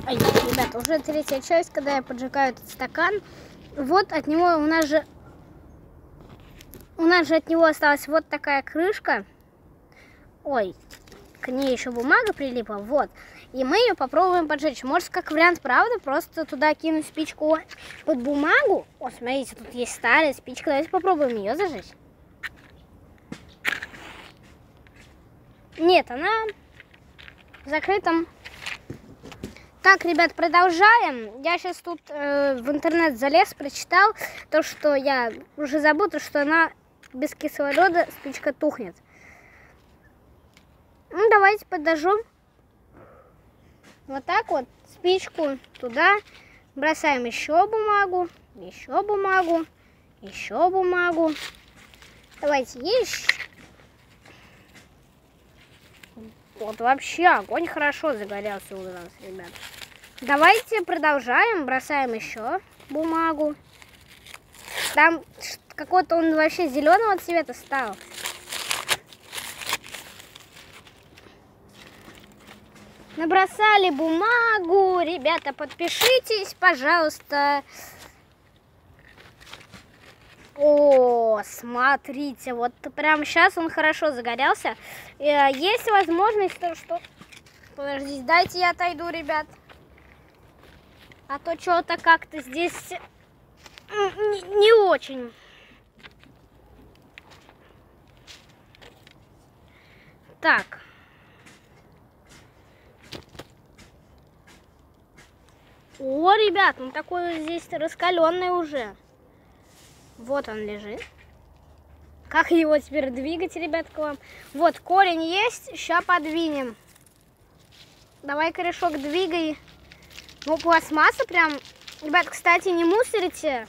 Ай, ребята, уже третья часть, когда я поджигаю этот стакан. Вот от него у нас же от него осталась вот такая крышка. Ой, к ней еще бумага прилипла. Вот. И мы ее попробуем поджечь. Может, как вариант, правда, просто туда кинуть спичку под бумагу. О, смотрите, тут есть старая спичка. Давайте попробуем ее зажечь. Нет, она в закрытом. Так, ребят, продолжаем. Я сейчас тут в интернет залез, прочитал то, что я уже забыл, то, что она без кислорода спичка тухнет. Ну, давайте подожжем. Вот так вот спичку туда. Бросаем еще бумагу, еще бумагу, еще бумагу. Давайте еще. Вот вообще огонь хорошо загорелся у нас, ребят. Давайте продолжаем. Бросаем еще бумагу. Там какой-то он вообще зеленого цвета стал. Набросали бумагу. Ребята, подпишитесь, пожалуйста. О, смотрите, вот прямо сейчас он хорошо загорелся. Есть возможность, что... Подождите, дайте я отойду, ребят. А то что-то как-то здесь не очень. Так. О, ребят, он такой здесь раскаленный уже. Вот он лежит. Как его теперь двигать, ребят, к вам? Вот, корень есть, сейчас подвинем. Давай, корешок, двигай. Ну, пластмасса прям... Ребят, кстати, не мусорите,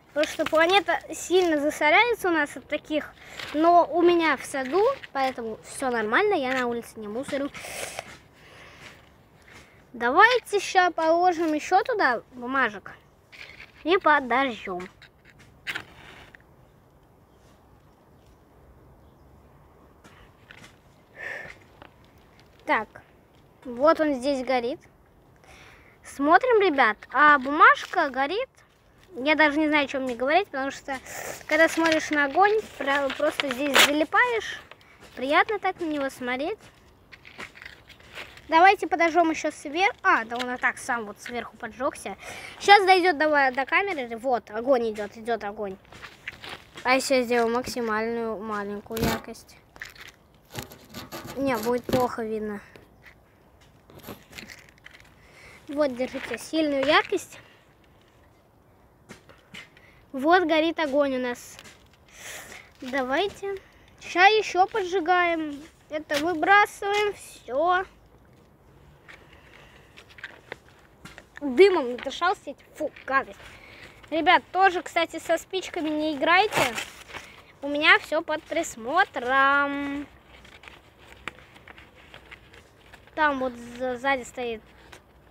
потому что планета сильно засоряется у нас от таких. Но у меня в саду, поэтому все нормально, я на улице не мусорю. Давайте сейчас положим еще туда бумажек и подожжем. Так, вот он здесь горит. Смотрим, ребят, а бумажка горит. Я даже не знаю, о чем мне говорить, потому что когда смотришь на огонь, просто здесь залипаешь. Приятно так на него смотреть. Давайте подожжем еще сверху. А, да он и так сам вот сверху поджегся. Сейчас дойдет до камеры. Вот, огонь идет огонь. А если я сделаю максимальную маленькую яркость? Не, будет плохо видно. Вот, держите сильную яркость. Вот горит огонь у нас. Давайте. Сейчас еще поджигаем. Это выбрасываем. Все. Дымом надышался. Фу, гадость. Ребят, тоже, кстати, со спичками не играйте. У меня все под присмотром. Там вот сзади стоит,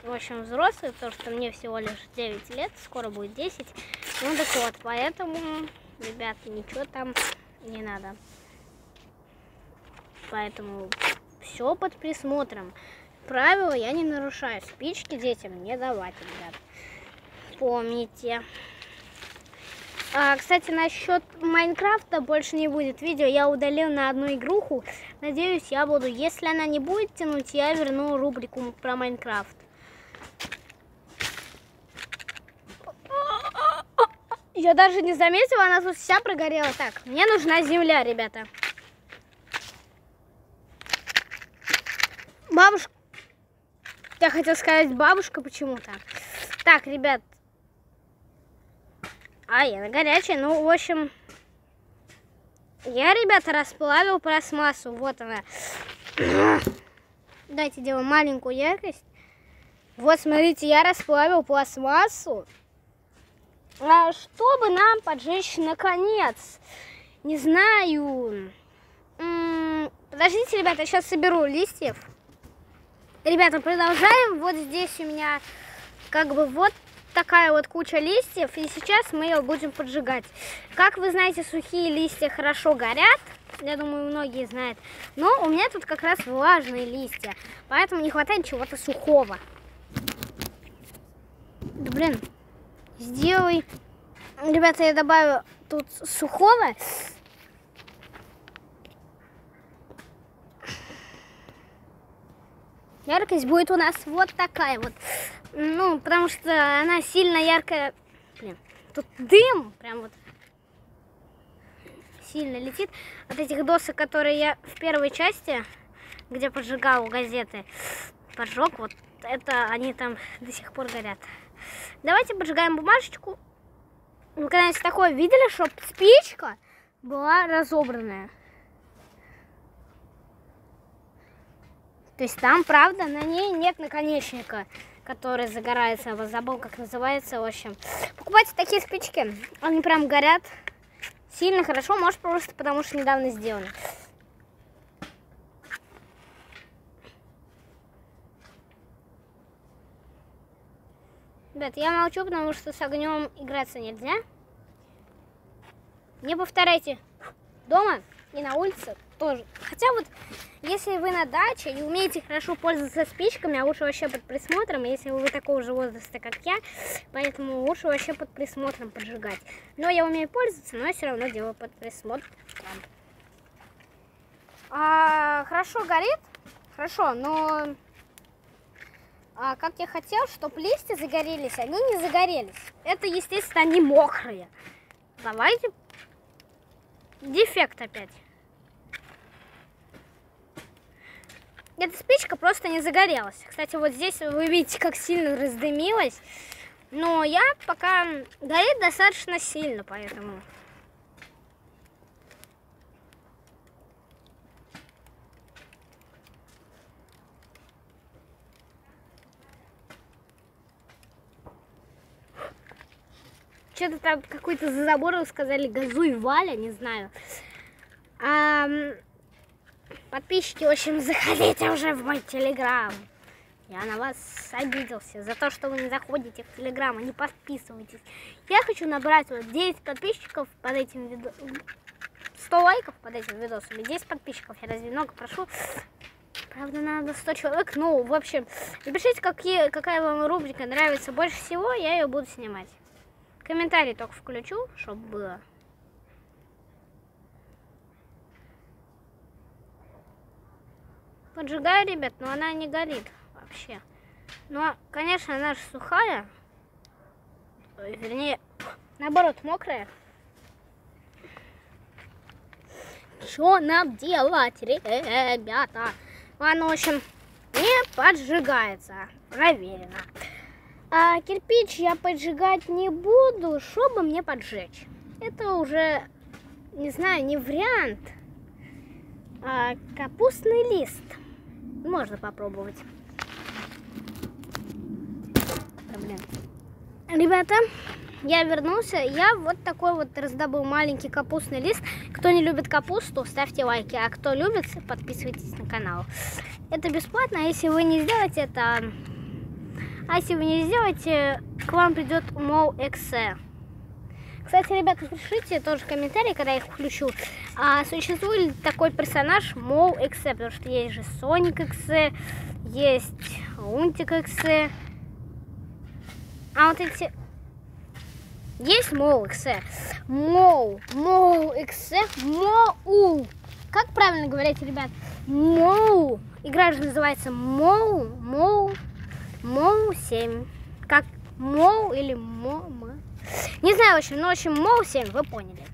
в общем, взрослый, потому что мне всего лишь 9 лет, скоро будет 10. Ну так вот, поэтому, ребят, ничего там не надо. Поэтому все под присмотром. Правила я не нарушаю. Спички детям не давать, ребят. Помните. Кстати, насчет Майнкрафта больше не будет видео. Я удалил на одну игруху. Надеюсь, я буду. Если она не будет тянуть, я верну рубрику про Майнкрафт. Я даже не заметила, она тут вся прогорела. Так, мне нужна земля, ребята. Бабушка. Я хотела сказать бабушка почему-то. Так, ребят. Она горячая. Ну, в общем, я, ребята, расплавил пластмассу. Вот она. Давайте делаем маленькую яркость. Вот, смотрите, я расплавил пластмассу. Чтобы нам поджечь наконец. Не знаю. Подождите, ребята, я сейчас соберу листьев. Ребята, продолжаем. Вот здесь у меня как бы вот такая вот куча листьев, и сейчас мы ее будем поджигать. Как вы знаете, сухие листья хорошо горят, я думаю, многие знают, но у меня тут как раз влажные листья, поэтому не хватает чего-то сухого. Да блин, сделай. Ребята, я добавлю тут сухого. Яркость будет у нас вот такая вот. Ну, потому что она сильно яркая. Блин, тут дым прям вот сильно летит от этих досок, которые я в первой части, где поджигал газеты, поджег. Вот это они там до сих пор горят. Давайте поджигаем бумажечку. Вы когда-нибудь такое видели, чтобы спичка была разобранная? То есть там, правда, на ней нет наконечника, который загорается. Я забыл, как называется, в общем. Покупайте такие спички. Они прям горят сильно хорошо. Может, просто потому что недавно сделаны. Ребят, я молчу, потому что с огнем играться нельзя. Не повторяйте дома и на улице тоже. Хотя вот, если вы на даче и умеете хорошо пользоваться спичками, а лучше вообще под присмотром, если вы такого же возраста, как я, поэтому лучше вообще под присмотром поджигать. Но я умею пользоваться, но я все равно делаю под присмотром. Хорошо горит? Хорошо, но как я хотел, чтобы листья загорелись, они не загорелись. Это, естественно, они мокрые. Давайте. Дефект опять. Эта спичка просто не загорелась. Кстати, вот здесь вы видите, как сильно раздымилась. Но я пока горит достаточно сильно, поэтому... Что-то там какой-то за забором сказали газуй, Валя, не знаю. Подписчики, в общем, заходите уже в мой телеграм. Я на вас обиделся за то, что вы не заходите в телеграм, и не подписываетесь. Я хочу набрать вот 10 подписчиков под этим видосом. 100 лайков под этим видосом и 10 подписчиков. Я разве много прошу? Правда, надо 100 человек. Ну, в общем, напишите, какая вам рубрика нравится больше всего, я ее буду снимать. Комментарий только включу, чтобы было. Поджигаю, ребят, но она не горит вообще. Но, конечно, она же сухая. Вернее, наоборот, мокрая. Что нам делать, ребята? Ладно, в общем, не поджигается. Проверено. А кирпич я поджигать не буду, чтобы мне поджечь. Это уже, не знаю, не вариант. Капустный лист. Можно попробовать. Блин. Ребята, я вернулся. Я вот такой вот раздобыл маленький капустный лист. Кто не любит капусту, ставьте лайки. А кто любит, подписывайтесь на канал. Это бесплатно. А если вы не сделаете это... А если вы не сделаете, к вам придет MoExe. Кстати, ребята, пишите тоже комментарии, когда я их включу. Существует ли такой персонаж MoExe? Потому что есть же Sonic Exe, есть Лунтик Exe. А вот эти... Есть MoExe. MoExe. Моу. Как правильно говорить, ребят? Моу. Игра же называется Моу 7. Как Моу или Мома? Не знаю, в общем, но в общем Моу 7, вы поняли.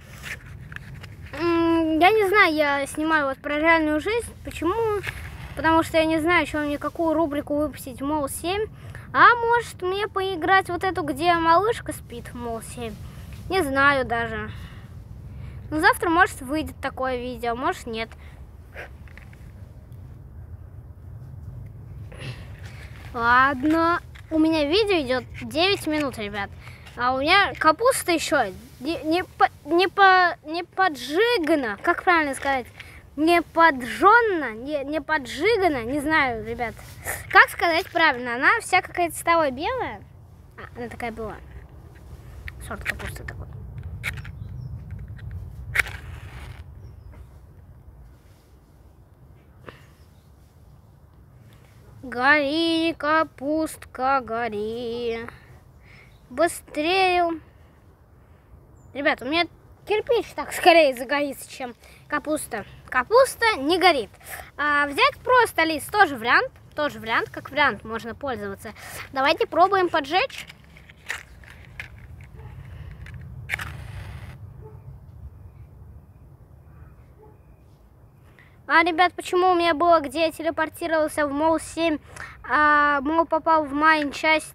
Я не знаю, я снимаю вот про реальную жизнь. Почему? Потому что я не знаю, еще мне какую рубрику выпустить в Моу 7. А может мне поиграть вот эту, где малышка спит в Моу 7? Не знаю даже. Но завтра, может, выйдет такое видео, может, нет. Ладно. У меня видео идет 9 минут, ребят. А у меня капуста еще не поджигана. Как правильно сказать? Не поджжена, не поджигана. Не знаю, ребят. Как сказать правильно? Она вся какая-то стала белая. Она такая была. Сорт капусты такой. Гори, капустка, гори. быстрее. Ребят, у меня кирпич так скорее загорится, чем капуста. Капуста не горит. Взять просто лист тоже вариант. Тоже вариант, как вариант можно пользоваться. Давайте пробуем поджечь. Ребят, почему у меня было, где я телепортировался в Мол 7, Мол попал в Майн часть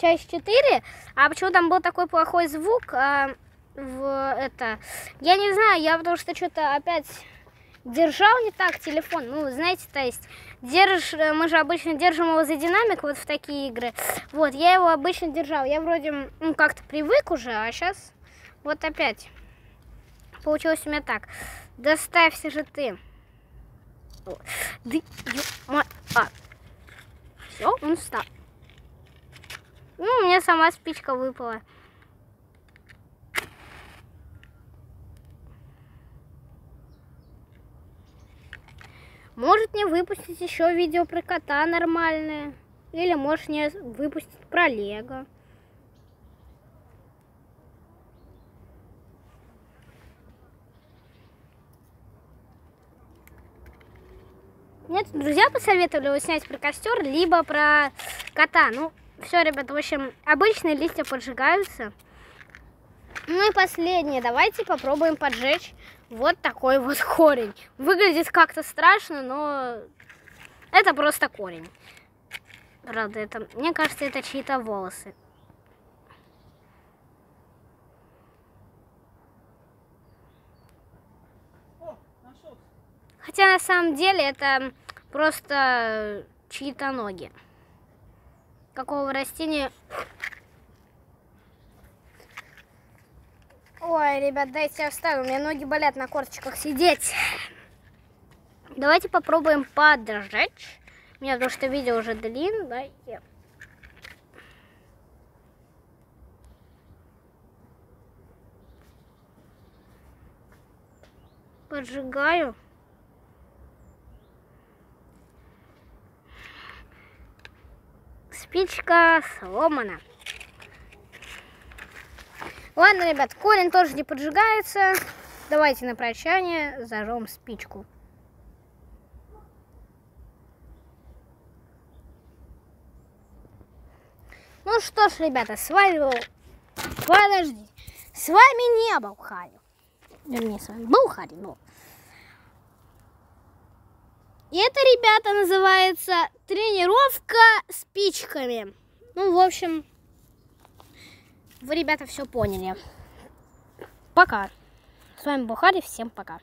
4, а почему там был такой плохой звук, я не знаю, я потому что что-то опять держал не так телефон, ну, знаете, то есть, мы же обычно держим его за динамик вот в такие игры, вот, я его обычно держал, я вроде, ну, как-то привык уже, а сейчас вот опять получилось у меня так. Доставься же ты. Все, он встал. Ну, у меня сама спичка выпала. Может мне выпустить еще видео про кота нормальное. Или может мне выпустить про Лего. Мне тут друзья посоветовали снять про костер, либо про кота. Ну, все, ребята, в общем, обычные листья поджигаются. Ну и последнее, давайте попробуем поджечь вот такой вот корень. Выглядит как-то страшно, но это просто корень. Правда, мне кажется, это чьи-то волосы. Хотя на самом деле это просто чьи-то ноги. Какого растения? Ой, ребят, дайте я встану. У меня ноги болят на корточках сидеть. Давайте попробуем поджечь. У меня потому что видео уже длинное. Поджигаю. Спичка сломана. Ладно, ребят, корень тоже не поджигается. Давайте на прощание зажжем спичку. Ну что ж, ребята, с вами был... Подожди. С вами не был Харри. Вернее, с вами был Харри, но... И это, ребята, называется тренировка спичками. Ну, в общем, вы, ребята, все поняли. Пока. С вами был Харри, всем пока.